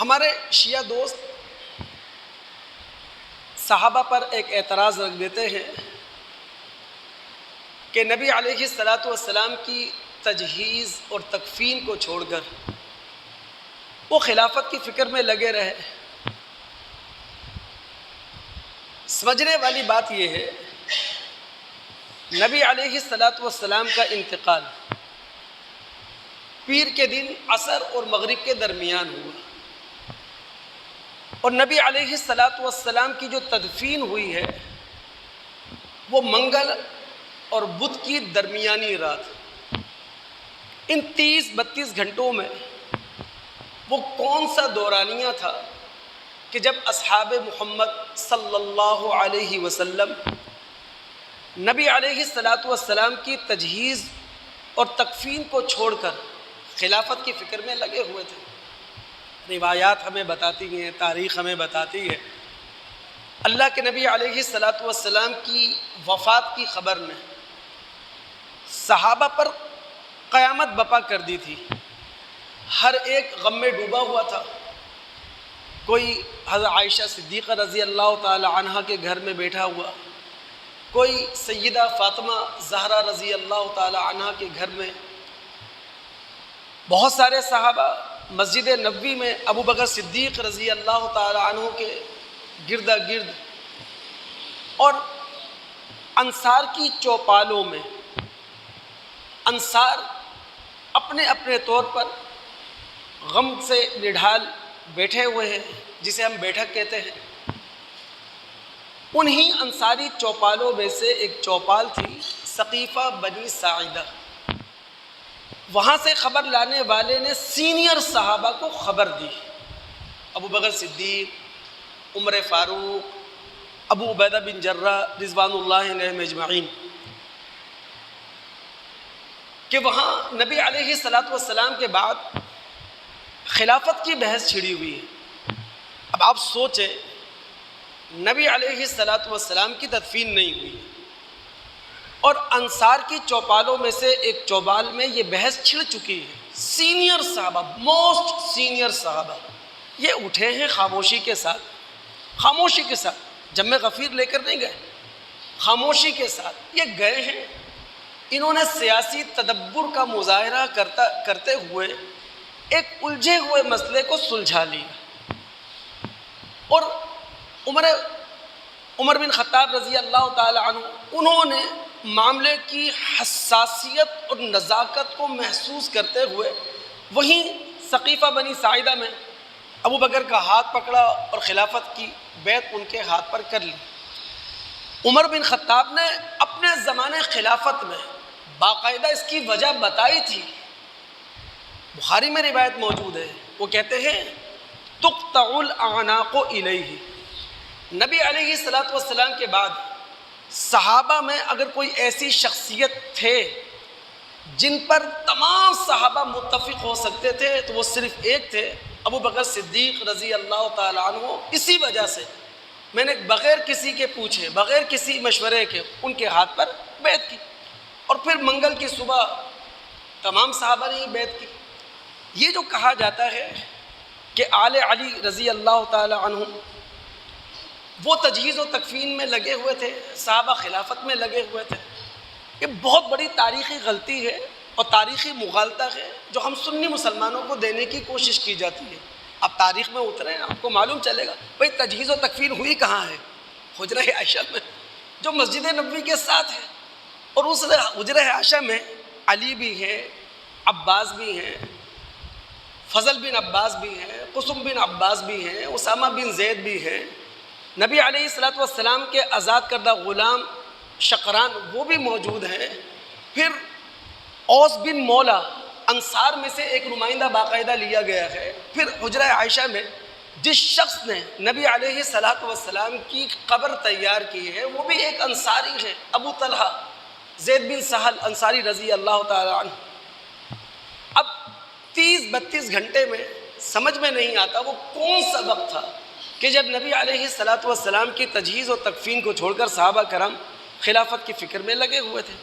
ہمارے شیعہ دوست صحابہ پر ایک اعتراض رکھ دیتے ہیں کہ نبی علیہ السلام کی تجہیز اور تکفین کو چھوڑ کر وہ خلافت کی فکر میں لگے رہے۔ سمجھنے والی بات یہ ہے، نبی علیہ السلام کا انتقال پیر کے دن عصر اور مغرب کے درمیان ہوا، اور نبی علیہ السلام کی جو تدفین ہوئی ہے وہ منگل اور بدھ کی درمیانی رات۔ ان 30-32 گھنٹوں میں وہ کون سا دورانیہ تھا کہ جب اصحاب محمد صلی اللہ علیہ وسلم نبی علیہ السلام کی تجہیز اور تکفین کو چھوڑ کر خلافت کی فکر میں لگے ہوئے تھے۔ روایات ہمیں بتاتی ہیں، تاریخ ہمیں بتاتی ہے، اللہ کے نبی علیہ السلام کی وفات کی خبر نے صحابہ پر قیامت بپا کر دی تھی۔ ہر ایک غم میں ڈوبا ہوا تھا۔ کوئی حضرت عائشہ صدیقہ رضی اللہ تعالی عنہا کے گھر میں بیٹھا ہوا، کوئی سیدہ فاطمہ زہرا رضی اللہ تعالی عنہا کے گھر میں، بہت سارے صحابہ مسجد نبوی میں ابو بکر صدیق رضی اللہ تعالی عنہ کے گردا گرد، اور انصار کی چوپالوں میں انصار اپنے اپنے طور پر غم سے نڈھال بیٹھے ہوئے ہیں، جسے ہم بیٹھک کہتے ہیں۔ انہی انصاری چوپالوں میں سے ایک چوپال تھی ثقیفہ بنی ساعدہ۔ وہاں سے خبر لانے والے نے سینئر صحابہ کو خبر دی، ابو بکر صدیق، عمر فاروق، ابو عبیدہ بن جرہ رضوان اللہ علیہم اجمعین، کہ وہاں نبی علیہ السلام کے بعد خلافت کی بحث چھڑی ہوئی ہے۔ اب آپ سوچیں، نبی علیہ السلام کی تدفین نہیں ہوئی، اور انصار کی چوپالوں میں سے ایک چوپال میں یہ بحث چھڑ چکی ہے۔ سینئر صحابہ، موسٹ سینئر صحابہ، یہ اٹھے ہیں خاموشی کے ساتھ، خاموشی کے ساتھ، جم غفیر لے کر نہیں گئے، خاموشی کے ساتھ یہ گئے ہیں۔ انہوں نے سیاسی تدبر کا مظاہرہ کرتے ہوئے ایک الجھے ہوئے مسئلے کو سلجھا لیا، اور عمر بن خطاب رضی اللہ تعالی عنہ، انہوں نے معاملے کی حساسیت اور نزاکت کو محسوس کرتے ہوئے وہیں ثقیفہ بنی ساعدہ میں ابو بکر کا ہاتھ پکڑا اور خلافت کی بیعت ان کے ہاتھ پر کر لی۔ عمر بن خطاب نے اپنے زمانے خلافت میں باقاعدہ اس کی وجہ بتائی تھی، بخاری میں روایت موجود ہے، وہ کہتے ہیں تقطع الاعناق الیہ۔ نبی علیہ السلام کے بعد صحابہ میں اگر کوئی ایسی شخصیت تھے جن پر تمام صحابہ متفق ہو سکتے تھے تو وہ صرف ایک تھے، ابو بکر صدیق رضی اللہ تعالی عنہ۔ اسی وجہ سے میں نے بغیر کسی کے پوچھے، بغیر کسی مشورے کے ان کے ہاتھ پر بیعت کی، اور پھر منگل کی صبح تمام صحابہ نے بیعت کی۔ یہ جو کہا جاتا ہے کہ آل علی رضی اللہ تعالی عنہ وہ تجہیز و تکفین میں لگے ہوئے تھے، صحابہ خلافت میں لگے ہوئے تھے، یہ بہت بڑی تاریخی غلطی ہے اور تاریخی مغالطہ ہے جو ہم سنی مسلمانوں کو دینے کی کوشش کی جاتی ہے۔ اب تاریخ میں اتریں، آپ کو معلوم چلے گا بھئی تجہیز و تکفین ہوئی کہاں ہے؟ حجرہ عائشہ میں، جو مسجد نبوی کے ساتھ ہے، اور اس حجرہ عائشہ میں علی بھی ہے، عباس بھی ہیں، فضل بن عباس بھی ہیں، قسم بن عباس بھی ہیں، اسامہ بن زید بھی ہیں، نبی علیہ السلام کے آزاد کردہ غلام شقران وہ بھی موجود ہیں، پھر اوس بن مولا انصار میں سے ایک نمائندہ باقاعدہ لیا گیا ہے، پھر حجرہ عائشہ میں جس شخص نے نبی علیہ السلام کی قبر تیار کی ہے وہ بھی ایک انصاری ہے، ابو طلحہ زید بن سہل انصاری رضی اللہ تعالی عنہ۔ اب 30-32 گھنٹے میں سمجھ میں نہیں آتا وہ کون سا وقت تھا کہ جب نبی علیہ السلام کی تجہیز و تکفین کو چھوڑ کر صحابہ کرام خلافت کی فکر میں لگے ہوئے تھے۔